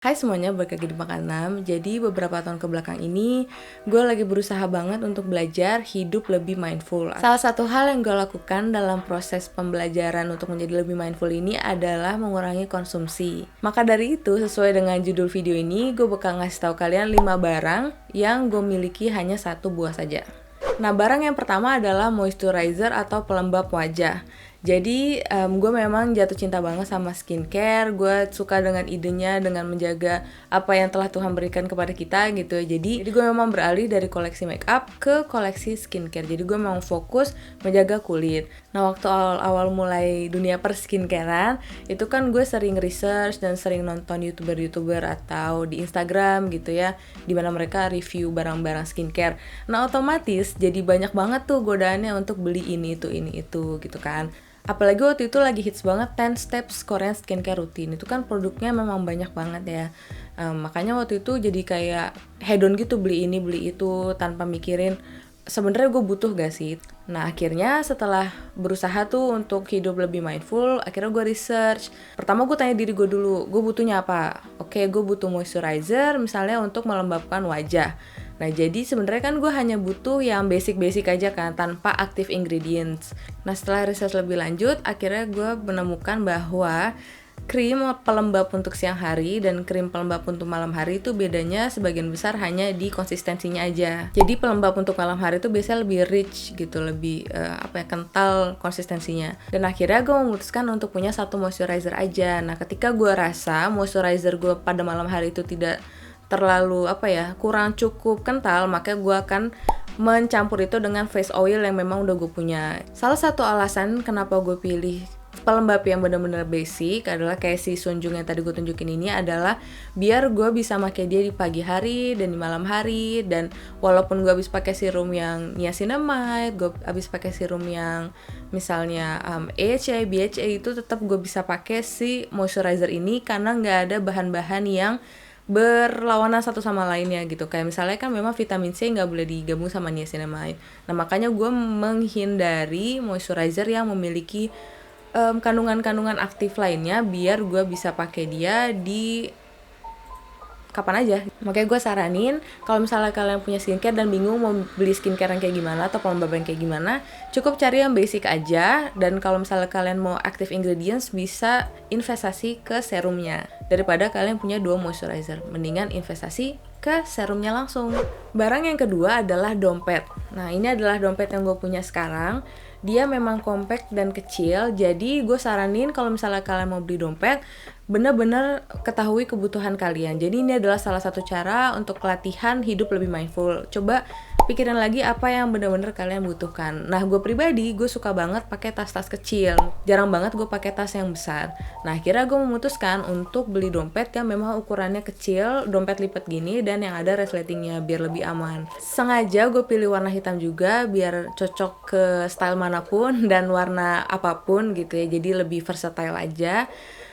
Hai semuanya, balik lagi di Makan 6. Jadi beberapa tahun ke belakang ini, gue lagi berusaha banget untuk belajar hidup lebih mindful. Salah satu hal yang gue lakukan dalam proses pembelajaran untuk menjadi lebih mindful ini adalah mengurangi konsumsi. Maka dari itu, sesuai dengan judul video ini, gue bakal ngasih tahu kalian 5 barang yang gue miliki hanya 1 buah saja. Nah, barang yang pertama adalah moisturizer atau pelembab wajah. Jadi gue memang jatuh cinta banget sama skincare. Gue suka dengan idenya, dengan menjaga apa yang telah Tuhan berikan kepada kita gitu. Jadi gue memang beralih dari koleksi makeup ke koleksi skincare. Jadi gue memang fokus menjaga kulit. Nah, waktu awal-awal mulai dunia perskincarean, itu kan gue sering research dan sering nonton youtuber-youtuber atau di Instagram gitu ya, dimana mereka review barang-barang skincare. Nah, otomatis jadi banyak banget tuh godaannya untuk beli ini itu gitu kan. Apalagi waktu itu lagi hits banget 10 steps Korean skincare routine. Itu kan produknya memang banyak banget ya. Makanya waktu itu jadi kayak hedon gitu, beli ini beli itu tanpa mikirin sebenarnya gue butuh gak sih. Nah, akhirnya setelah berusaha tuh untuk hidup lebih mindful, akhirnya gue research. Pertama gue tanya diri gue dulu, gue butuhnya apa? Oke, gue butuh moisturizer misalnya untuk melembabkan wajah. Nah, jadi sebenarnya kan gue hanya butuh yang basic-basic aja kan, tanpa active ingredients. Nah, setelah research lebih lanjut, akhirnya gue menemukan bahwa krim pelembab untuk siang hari dan krim pelembab untuk malam hari itu bedanya sebagian besar hanya di konsistensinya aja. Jadi pelembab untuk malam hari itu biasanya lebih rich gitu, lebih kental konsistensinya. Dan akhirnya gue memutuskan untuk punya satu moisturizer aja. Nah, ketika gue rasa moisturizer gue pada malam hari itu tidak terlalu kurang cukup kental, maka gue akan mencampur itu dengan face oil yang memang udah gue punya. Salah satu alasan kenapa gue pilih pelembab yang benar-benar basic adalah kayak si Sunjung yang tadi gue tunjukin ini adalah biar gue bisa pakai dia di pagi hari dan di malam hari. Dan walaupun gue habis pakai serum yang niacinamide, gue habis pakai serum yang misalnya AHA, BHA, itu tetap gue bisa pakai si moisturizer ini karena nggak ada bahan-bahan yang berlawanan satu sama lainnya gitu. Kayak misalnya kan memang vitamin C nggak boleh digabung sama niacinamide. Nah, makanya gue menghindari moisturizer yang memiliki kandungan-kandungan aktif lainnya biar gue bisa pakai dia di kapan aja. Makanya gue saranin kalau misalnya kalian punya skincare dan bingung mau beli skincare yang kayak gimana atau pelembab yang kayak gimana, cukup cari yang basic aja. Dan kalau misalnya kalian mau active ingredients, bisa investasi ke serumnya daripada kalian punya 2 moisturizer. Mendingan investasi ke serumnya langsung. Barang yang kedua adalah dompet. Nah, ini adalah dompet yang gue punya sekarang. Dia memang compact dan kecil, jadi gue saranin kalau misalnya kalian mau beli dompet, bener-bener ketahui kebutuhan kalian. Jadi ini adalah salah satu cara untuk latihan hidup lebih mindful. Coba pikirin lagi apa yang bener-bener kalian butuhkan. Nah, gue pribadi, gue suka banget pakai tas-tas kecil. Jarang banget gue pakai tas yang besar. Nah, akhirnya gue memutuskan untuk beli dompet yang memang ukurannya kecil, dompet lipat gini, dan yang ada resletingnya biar lebih aman. Sengaja gue pilih warna hitam juga biar cocok ke style manapun dan warna apapun gitu ya. Jadi lebih versatile aja.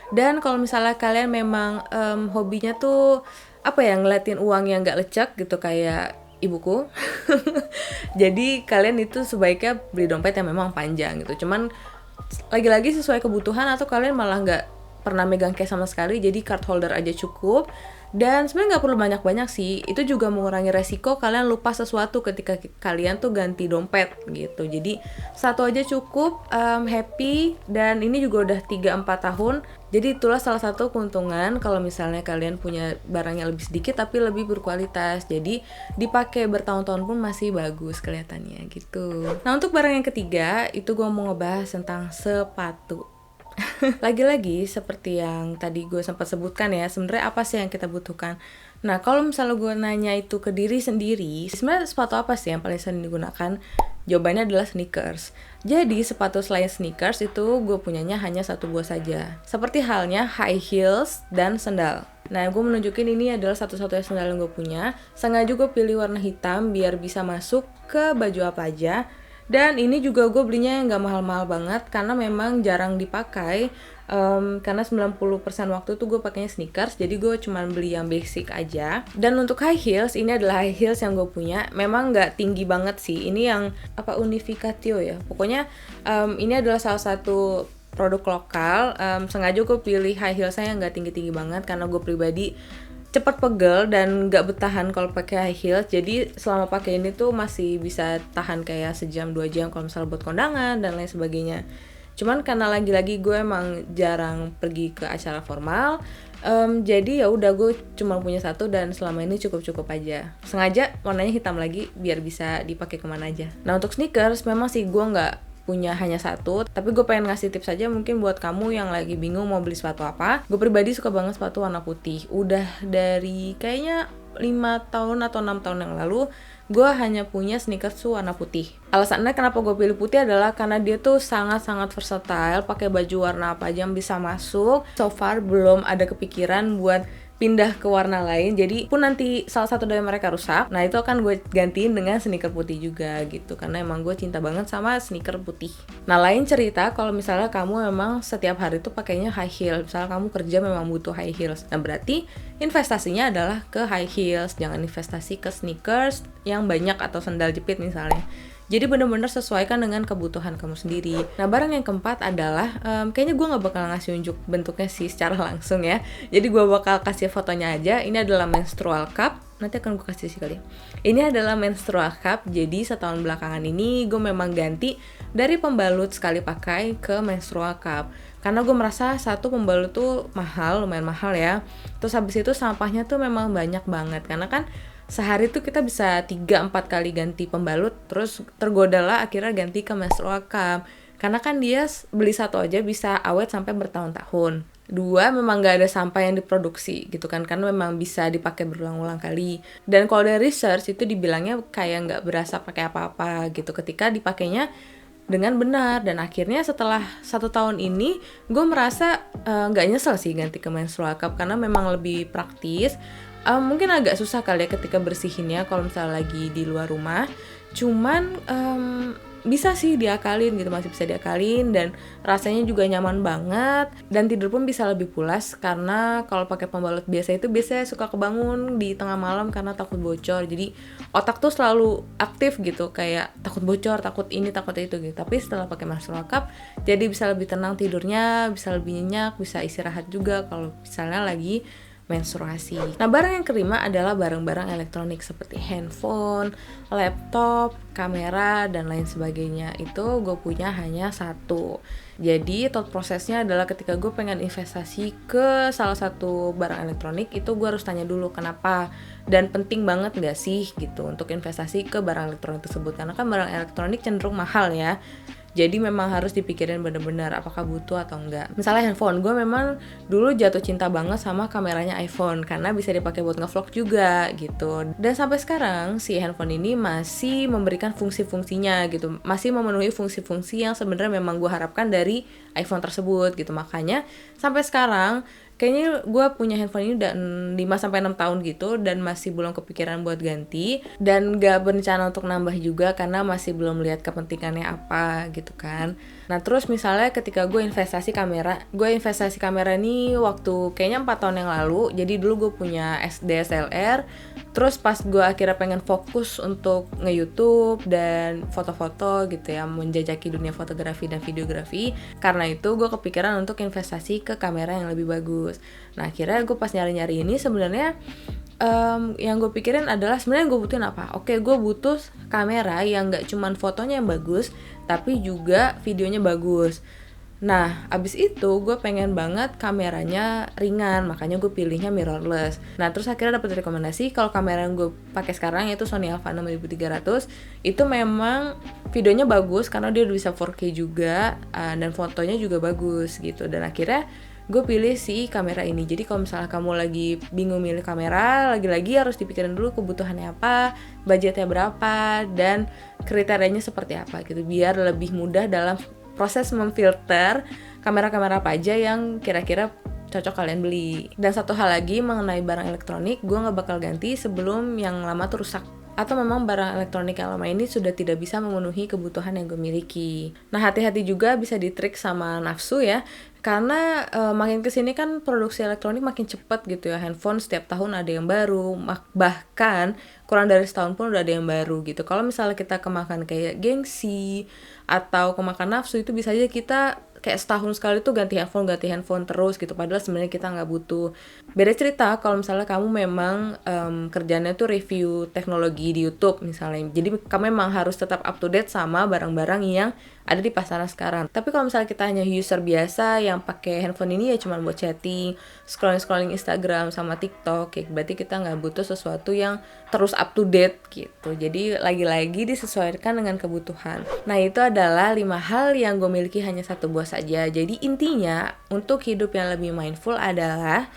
Dan kalau misalnya kalian memang hobinya tuh ngeliatin uang yang gak lecek gitu kayak ibuku jadi kalian itu sebaiknya beli dompet yang memang panjang gitu. Cuman lagi-lagi sesuai kebutuhan, atau kalian malah gak pernah megang cash sama sekali, jadi card holder aja cukup. Dan sebenarnya nggak perlu banyak-banyak sih, itu juga mengurangi resiko kalian lupa sesuatu ketika kalian tuh ganti dompet gitu. Jadi satu aja cukup, happy. Dan ini juga udah 3-4 tahun. Jadi itulah salah satu keuntungan kalau misalnya kalian punya barang yang lebih sedikit tapi lebih berkualitas. Jadi dipakai bertahun-tahun pun masih bagus kelihatannya gitu. Nah, untuk barang yang ketiga itu gue mau ngebahas tentang sepatu. Lagi-lagi seperti yang tadi gue sempat sebutkan ya, sebenarnya apa sih yang kita butuhkan. Nah, kalau misalnya gue nanya itu ke diri sendiri, sebenarnya sepatu apa sih yang paling sering digunakan? Jawabannya adalah sneakers. Jadi sepatu selain sneakers itu gue punyanya hanya 1 buah saja. Seperti halnya high heels dan sandal. Nah, gue menunjukin ini adalah satu-satunya sandal yang gue punya. Sengaja gue pilih warna hitam biar bisa masuk ke baju apa aja. Dan ini juga gue belinya yang gak mahal-mahal banget karena memang jarang dipakai. Karena 90% waktu tuh gue pakainya sneakers, jadi gue cuma beli yang basic aja. Dan untuk high heels, ini adalah high heels yang gue punya. Memang gak tinggi banget sih, ini yang Unificatio ya. Pokoknya ini adalah salah satu produk lokal. Sengaja gue pilih high heelsnya yang nggak tinggi-tinggi banget karena gue pribadi cepet pegel dan nggak bertahan kalau pakai high heels. Jadi selama pakai ini tuh masih bisa tahan kayak sejam 2 jam kalau misalnya buat kondangan dan lain sebagainya. Cuman karena lagi-lagi gue emang jarang pergi ke acara formal, jadi ya udah gue cuma punya satu dan selama ini cukup aja. Sengaja warnanya hitam lagi biar bisa dipakai kemana aja. Nah untuk sneakers memang sih gue nggak punya hanya satu, tapi gue pengen ngasih tips aja mungkin buat kamu yang lagi bingung mau beli sepatu apa. Gue pribadi suka banget sepatu warna putih. Udah dari kayaknya 5 tahun atau 6 tahun yang lalu gue hanya punya sneakers warna putih. Alasannya kenapa gue pilih putih adalah karena dia tuh sangat-sangat versatile, pakai baju warna apa aja yang bisa masuk. So far belum ada kepikiran buat pindah ke warna lain, jadi pun nanti salah satu dari mereka rusak, nah itu akan gue gantiin dengan sneaker putih juga gitu, karena emang gue cinta banget sama sneaker putih. Nah lain cerita kalau misalnya kamu memang setiap hari tuh pakainya high heel, misalnya kamu kerja memang butuh high heels, nah berarti investasinya adalah ke high heels, jangan investasi ke sneakers yang banyak atau sandal jepit misalnya. Jadi benar-benar sesuaikan dengan kebutuhan kamu sendiri. Nah barang yang keempat adalah, kayaknya gue gak bakal ngasih unjuk bentuknya sih secara langsung ya. Jadi gue bakal kasih fotonya aja. Ini adalah menstrual cup. Nanti akan gue kasih sih kali. Ini adalah menstrual cup. Jadi setahun belakangan ini gue memang ganti dari pembalut sekali pakai ke menstrual cup. Karena gue merasa satu pembalut tuh mahal, lumayan mahal ya. Terus habis itu sampahnya tuh memang banyak banget. Karena kan sehari tuh kita bisa 3-4 kali ganti pembalut, terus tergodalah akhirnya ganti ke menstrual cup. Karena kan dia beli satu aja bisa awet sampai bertahun-tahun. Dua, memang gak ada sampah yang diproduksi gitu kan, karena memang bisa dipakai berulang-ulang kali. Dan kalau dari research itu dibilangnya kayak gak berasa pakai apa-apa gitu ketika dipakainya dengan benar. Dan akhirnya setelah 1 tahun ini gue merasa gak nyesel sih ganti ke menstrual cup karena memang lebih praktis. Mungkin agak susah kali ya ketika bersihinnya kalau misalnya lagi di luar rumah, cuman bisa sih diakalin gitu, masih bisa diakalin dan rasanya juga nyaman banget dan tidur pun bisa lebih pulas. Karena kalau pakai pembalut biasa itu biasanya suka kebangun di tengah malam karena takut bocor, jadi otak tuh selalu aktif gitu, kayak takut bocor, takut ini, takut itu gitu. Tapi setelah pakai menstrual cup jadi bisa lebih tenang tidurnya, bisa lebih nyenyak, bisa istirahat juga kalau misalnya lagi menstruasi. Nah barang yang kelima adalah barang-barang elektronik seperti handphone, laptop, kamera, dan lain sebagainya. Itu gue punya hanya satu. Jadi thought prosesnya adalah ketika gue pengen investasi ke salah satu barang elektronik, itu gue harus tanya dulu kenapa dan penting banget gak sih gitu untuk investasi ke barang elektronik tersebut. Karena kan barang elektronik cenderung mahal ya. Jadi memang harus dipikirin benar-benar apakah butuh atau enggak. Misalnya handphone, gue memang dulu jatuh cinta banget sama kameranya iPhone karena bisa dipakai buat ngevlog juga gitu. Dan sampai sekarang si handphone ini masih memberikan fungsi-fungsinya gitu, masih memenuhi fungsi-fungsi yang sebenarnya memang gue harapkan dari iPhone tersebut gitu. Makanya sampai sekarang kayaknya gue punya handphone ini udah 5-6 tahun gitu dan masih belum kepikiran buat ganti dan gak berencana untuk nambah juga karena masih belum lihat kepentingannya apa gitu kan. Nah terus misalnya ketika gue investasi kamera ini waktu kayaknya 4 tahun yang lalu. Jadi dulu gue punya DSLR, terus pas gue akhirnya pengen fokus untuk nge-YouTube dan foto-foto gitu ya, menjajaki dunia fotografi dan videografi, karena itu gue kepikiran untuk investasi ke kamera yang lebih bagus. Nah akhirnya gue pas nyari-nyari ini sebenarnya yang gue pikirin adalah sebenarnya gue butuhin apa. Oke, gue butuh kamera yang gak cuman fotonya yang bagus tapi juga videonya bagus. Nah, abis itu gue pengen banget kameranya ringan, makanya gue pilihnya mirrorless. Nah, terus akhirnya dapet rekomendasi kalau kamera yang gue pakai sekarang yaitu Sony Alpha 6300, itu memang videonya bagus karena dia bisa 4K juga dan fotonya juga bagus gitu. Dan akhirnya gue pilih si kamera ini. Jadi kalau misalnya kamu lagi bingung milih kamera, lagi-lagi harus dipikirin dulu kebutuhannya apa, budgetnya berapa, dan kriterianya seperti apa gitu, biar lebih mudah dalam proses memfilter kamera-kamera apa aja yang kira-kira cocok kalian beli. Dan satu hal lagi mengenai barang elektronik, gue gak bakal ganti sebelum yang lama tuh rusak, atau memang barang elektronik yang lama ini sudah tidak bisa memenuhi kebutuhan yang gue miliki. Nah hati-hati juga bisa ditrik sama nafsu ya, karena makin kesini kan produksi elektronik makin cepat gitu ya. Handphone setiap tahun ada yang baru, bahkan kurang dari setahun pun udah ada yang baru gitu. Kalau misalnya kita kemakan kayak gengsi atau kemakan nafsu, itu bisa aja kita kayak setahun sekali tuh ganti handphone terus gitu, padahal sebenarnya kita nggak butuh. Beda cerita kalau misalnya kamu memang kerjanya tuh review teknologi di YouTube misalnya, jadi kamu memang harus tetap up to date sama barang-barang yang ada di pasaran sekarang. Tapi kalau misalnya kita hanya user biasa yang pakai handphone ini ya cuma buat chatting, scrolling Instagram sama TikTok, kayak berarti kita nggak butuh sesuatu yang terus up to date gitu. Jadi lagi-lagi disesuaikan dengan kebutuhan. Nah, itu adalah 5 hal yang gue miliki hanya satu buah saja. Jadi intinya untuk hidup yang lebih mindful adalah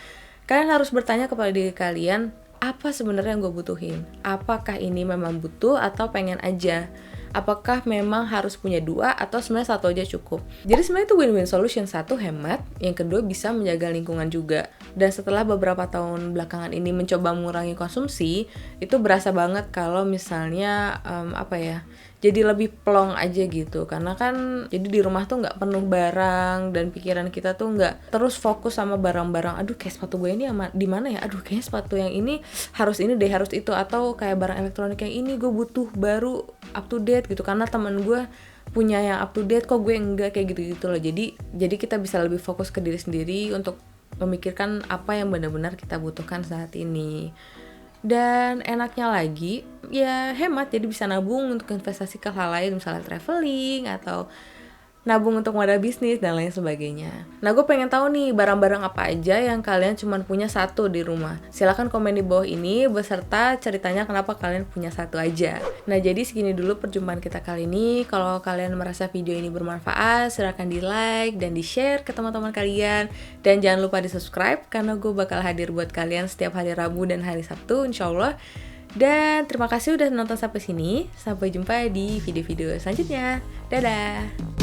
kalian harus bertanya kepada diri kalian, apa sebenarnya yang gue butuhin? Apakah ini memang butuh atau pengen aja? Apakah memang harus punya 2 atau sebenarnya 1 aja cukup? Jadi sebenarnya itu win-win solution. 1, hemat, yang kedua bisa menjaga lingkungan juga. Dan setelah beberapa tahun belakangan ini mencoba mengurangi konsumsi, itu berasa banget kalau misalnya jadi lebih plong aja gitu, karena kan jadi di rumah tuh nggak penuh barang dan pikiran kita tuh nggak terus fokus sama barang-barang. Aduh, kayak sepatu gue ini di mana ya? Aduh, kayaknya sepatu yang ini harus ini deh, harus itu, atau kayak barang elektronik yang ini gue butuh baru up to date gitu, karena teman gue punya yang up to date kok gue enggak, kayak gitu loh. Jadi kita bisa lebih fokus ke diri sendiri untuk memikirkan apa yang benar-benar kita butuhkan saat ini. Dan enaknya lagi ya hemat, jadi bisa nabung untuk investasi ke hal lain, misalnya traveling atau nabung untuk modal bisnis dan lain sebagainya. Nah, gue pengen tahu nih barang-barang apa aja yang kalian cuma punya 1 di rumah. Silahkan komen di bawah ini beserta ceritanya kenapa kalian punya 1 aja. Nah, jadi segini dulu perjumpaan kita kali ini. Kalau kalian merasa video ini bermanfaat, silahkan di like dan di share ke teman-teman kalian. Dan jangan lupa di subscribe karena gue bakal hadir buat kalian setiap hari Rabu dan hari Sabtu insyaallah. Dan terima kasih udah nonton sampai sini. Sampai jumpa di video-video selanjutnya. Dadah!